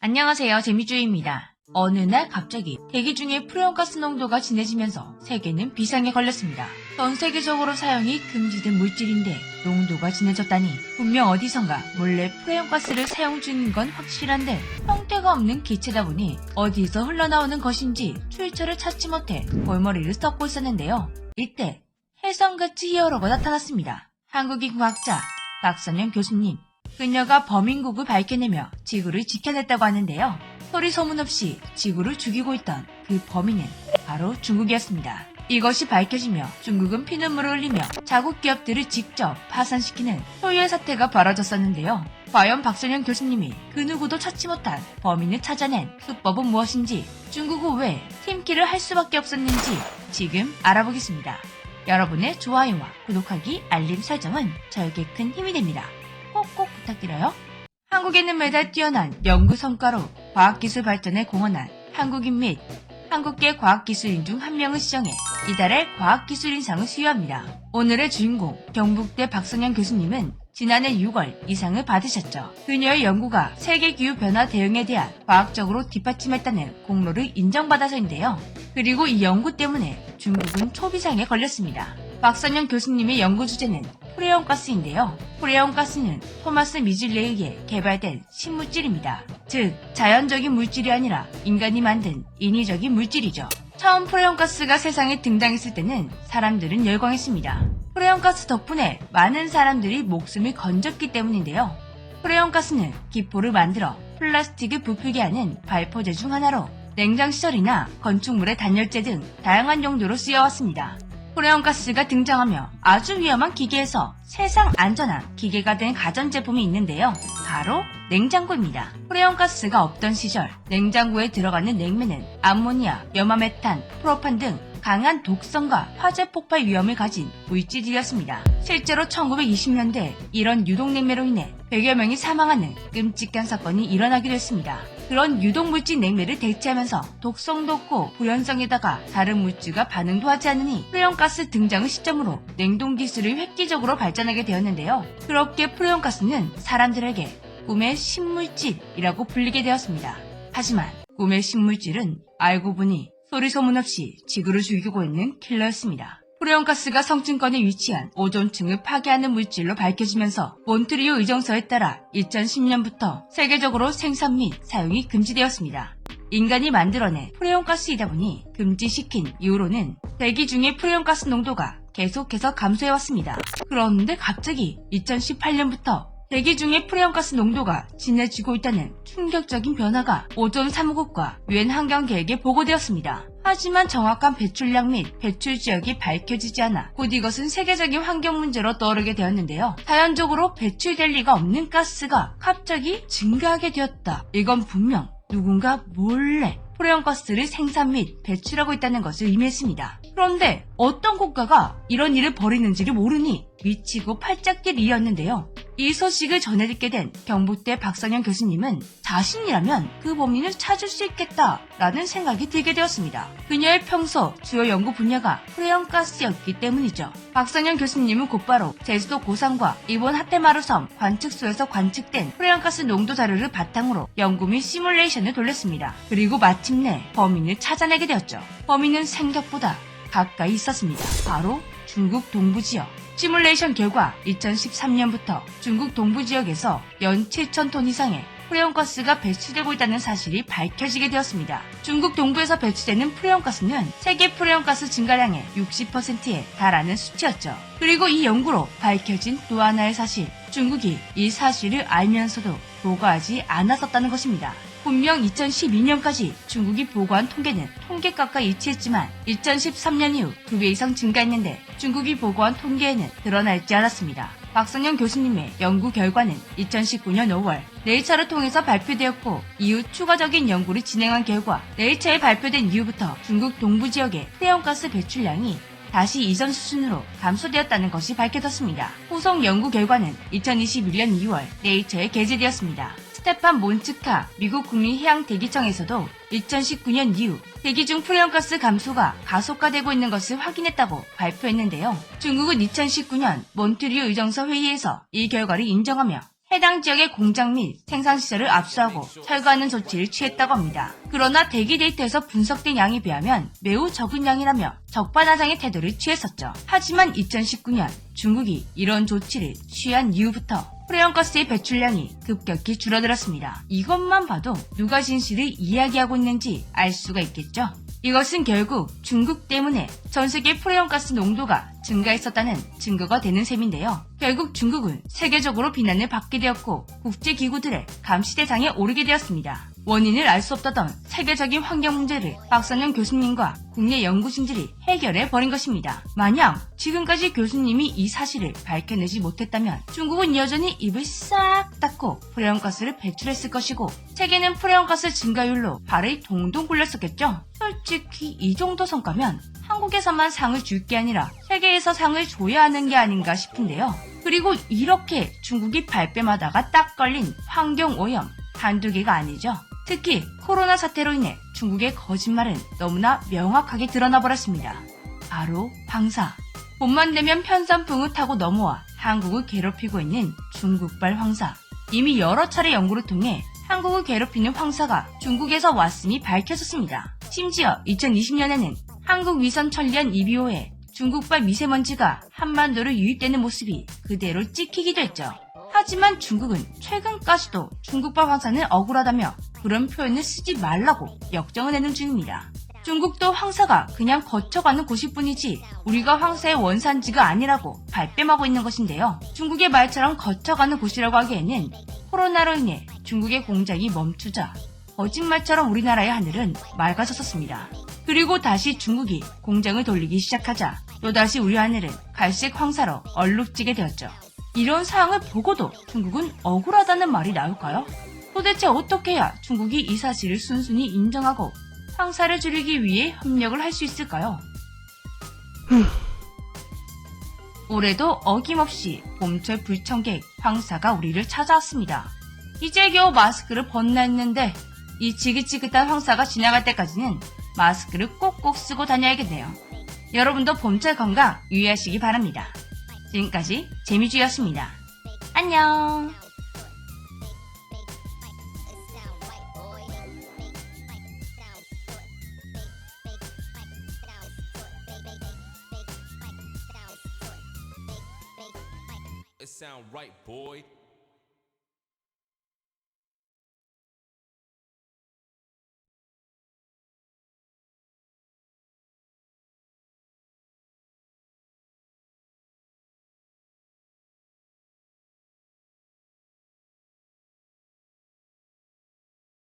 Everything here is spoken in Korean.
안녕하세요, 재미주의입니다. 어느 날 갑자기 대기 중에 프레온가스 농도가 진해지면서 세계는 비상에 걸렸습니다. 전 세계적으로 사용이 금지된 물질인데 농도가 진해졌다니 분명 어디선가 몰래 프레온가스를 사용 중인 건 확실한데 형태가 없는 기체다 보니 어디서 흘러나오는 것인지 출처를 찾지 못해 골머리를 썩고 있었는데요. 이때 혜성같이 히어로가 나타났습니다. 한국인 과학자 박선영 교수님. 그녀가 범인국을 밝혀내며 지구를 지켜냈다고 하는데요. 소리 소문 없이 지구를 죽이고 있던 그 범인은 바로 중국이었습니다. 이것이 밝혀지며 중국은 피눈물을 흘리며 자국 기업들을 직접 파산시키는 소유의 사태가 벌어졌었는데요. 과연 박선영 교수님이 그 누구도 찾지 못한 범인을 찾아낸 수법은 무엇인지, 중국은 왜 팀킬을 할 수밖에 없었는지 지금 알아보겠습니다. 여러분의 좋아요와 구독하기, 알림 설정은 저에게 큰 힘이 됩니다. 꼭꼭 부탁드려요. 한국에는 매달 뛰어난 연구 성과로 과학기술 발전에 공헌한 한국인 및 한국계 과학기술인 중 한 명을 지정해 이달의 과학기술인상을 수여합니다. 오늘의 주인공 경북대 박선영 교수님은 지난해 6월 이상을 받으셨죠. 그녀의 연구가 세계기후 변화 대응에 대한 과학적으로 뒷받침했다는 공로를 인정받아서인데요. 그리고 이 연구 때문에 중국은 초비상에 걸렸습니다. 박선영 교수님의 연구 주제는 프레온가스인데요. 프레온가스는 토마스 미즐에 의해 개발된 신물질입니다. 즉, 자연적인 물질이 아니라 인간이 만든 인위적인 물질이죠. 처음 프레온가스가 세상에 등장했을 때는 사람들은 열광했습니다. 프레온가스 덕분에 많은 사람들이 목숨을 건졌기 때문인데요. 프레온가스는 기포를 만들어 플라스틱을 부풀게 하는 발포제 중 하나로 냉장시설이나 건축물의 단열재 등 다양한 용도로 쓰여왔습니다. 프레온가스가 등장하며 아주 위험한 기계에서 세상 안전한 기계가 된 가전제품이 있는데요. 바로 냉장고입니다. 프레온가스가 없던 시절 냉장고에 들어가는 냉매는 암모니아, 염화메탄, 프로판 등 강한 독성과 화재 폭발 위험을 가진 물질이었습니다. 실제로 1920년대 이런 유독냉매로 인해 100여 명이 사망하는 끔찍한 사건이 일어나기도 했습니다. 그런 유독물질 냉매를 대체하면서 독성도 없고 부연성에다가 다른 물질과 반응도 하지 않으니 프레온가스 등장을 시점으로 냉동기술이 획기적으로 발전하게 되었는데요. 그렇게 프레온가스는 사람들에게 꿈의 신물질이라고 불리게 되었습니다. 하지만 꿈의 신물질은 알고 보니 소리 소문 없이 지구를 죽이고 있는 킬러였습니다. 프레온가스가 성층권에 위치한 오존층을 파괴하는 물질로 밝혀지면서 몬트리올 의정서에 따라 2010년부터 세계적으로 생산 및 사용이 금지되었습니다. 인간이 만들어낸 프레온가스이다 보니 금지시킨 이후로는 대기 중의 프레온가스 농도가 계속해서 감소해왔습니다. 그런데 갑자기 2018년부터 대기 중의 프레온가스 농도가 진해지고 있다는 충격적인 변화가 오존 사무국과 유엔 환경계획에 보고되었습니다. 하지만 정확한 배출량 및 배출 지역이 밝혀지지 않아 곧 이것은 세계적인 환경 문제로 떠오르게 되었는데요. 자연적으로 배출될 리가 없는 가스가 갑자기 증가하게 되었다. 이건 분명 누군가 몰래 프레온가스를 생산 및 배출하고 있다는 것을 의미했습니다. 그런데 어떤 국가가 이런 일을 벌이는지를 모르니 미치고 팔짝 뛸 일이었는데요. 이 소식을 전해듣게 된 경북대 박선영 교수님은 자신이라면 그 범인을 찾을 수 있겠다라는 생각이 들게 되었습니다. 그녀의 평소 주요 연구 분야가 프레온가스였기 때문이죠. 박선영 교수님은 곧바로 제주도 고산과 일본 하테마루섬 관측소에서 관측된 프레온가스 농도 자료를 바탕으로 연구 및 시뮬레이션을 돌렸습니다. 그리고 마침내 범인을 찾아내게 되었죠. 범인은 생각보다 가까이 있었습니다. 바로 중국 동부지역. 시뮬레이션 결과 2013년부터 중국 동부지역에서 연 7,000톤 이상의 프레온가스가 배출되고 있다는 사실이 밝혀지게 되었습니다. 중국 동부에서 배출되는 프레온가스는 세계 프레온가스 증가량의 60%에 달하는 수치였죠. 그리고 이 연구로 밝혀진 또 하나의 사실, 중국이 이 사실을 알면서도 보고하지 않았었다는 것입니다. 분명 2012년까지 중국이 보고한 통계는 통계값과 일치했지만 2013년 이후 2배 이상 증가했는데 중국이 보고한 통계에는 드러나 있지 않았습니다. 박선영 교수님의 연구 결과는 2019년 5월 네이처를 통해서 발표되었고 이후 추가적인 연구를 진행한 결과 네이처에 발표된 이후부터 중국 동부지역의 프레온가스 배출량이 다시 이전 수준으로 감소되었다는 것이 밝혀졌습니다. 후속 연구 결과는 2021년 2월 네이처에 게재되었습니다. 스테판 몬츠카 미국 국립해양대기청에서도 2019년 이후 대기 중 프레온가스 감소가 가속화되고 있는 것을 확인했다고 발표했는데요. 중국은 2019년 몬트리올 의정서 회의에서 이 결과를 인정하며 해당 지역의 공장 및 생산시설을 압수하고 철거하는 조치를 취했다고 합니다. 그러나 대기 데이터에서 분석된 양에 비하면 매우 적은 양이라며 적반하장의 태도를 취했었죠. 하지만 2019년 중국이 이런 조치를 취한 이후부터 프레온가스의 배출량이 급격히 줄어들었습니다. 이것만 봐도 누가 진실을 이야기하고 있는지 알 수가 있겠죠. 이것은 결국 중국 때문에 전 세계 프레온가스 농도가 증가했었다는 증거가 되는 셈인데요. 결국 중국은 세계적으로 비난을 받게 되었고 국제기구들의 감시 대상에 오르게 되었습니다. 원인을 알 수 없다던 세계적인 환경 문제를 박선영 교수님과 국내 연구진들이 해결해 버린 것입니다. 만약 지금까지 교수님이 이 사실을 밝혀내지 못했다면 중국은 여전히 입을 싹 닫고 프레온가스를 배출했을 것이고 세계는 프레온가스 증가율로 발을 동동 굴렸었겠죠. 솔직히 이 정도 성과면 한국에서만 상을 줄 게 아니라 세계에서 상을 줘야 하는 게 아닌가 싶은데요. 그리고 이렇게 중국이 발뺌하다가 딱 걸린 환경오염 한두 개가 아니죠. 특히 코로나 사태로 인해 중국의 거짓말은 너무나 명확하게 드러나 버렸습니다. 바로 황사. 봄만 되면 편산풍을 타고 넘어와 한국을 괴롭히고 있는 중국발 황사. 이미 여러 차례 연구를 통해 한국을 괴롭히는 황사가 중국에서 왔음이 밝혀졌습니다. 심지어 2020년에는 한국위성천리안 2비호에 중국발 미세먼지가 한반도로 유입되는 모습이 그대로 찍히기도 했죠. 하지만 중국은 최근까지도 중국발 황사는 억울하다며 그런 표현을 쓰지 말라고 역정을 내는 중입니다. 중국도 황사가 그냥 거쳐가는 곳일 뿐이지 우리가 황사의 원산지가 아니라고 발뺌하고 있는 것인데요. 중국의 말처럼 거쳐가는 곳이라고 하기에는 코로나로 인해 중국의 공장이 멈추자 거짓말처럼 우리나라의 하늘은 맑아졌었습니다. 그리고 다시 중국이 공장을 돌리기 시작하자 또다시 우리 하늘은 갈색 황사로 얼룩지게 되었죠. 이런 상황을 보고도 중국은 억울하다는 말이 나올까요? 도대체 어떻게 해야 중국이 이 사실을 순순히 인정하고 황사를 줄이기 위해 협력을 할 수 있을까요? 올해도 어김없이 봄철 불청객 황사가 우리를 찾아왔습니다. 이제 겨우 마스크를 벗나 했는데 이 지긋지긋한 황사가 지나갈 때까지는 마스크를 꼭꼭 쓰고 다녀야겠네요. 여러분도 봄철 건강 유의하시기 바랍니다. 지금까지 재미주였습니다. 안녕. It sound right, boy.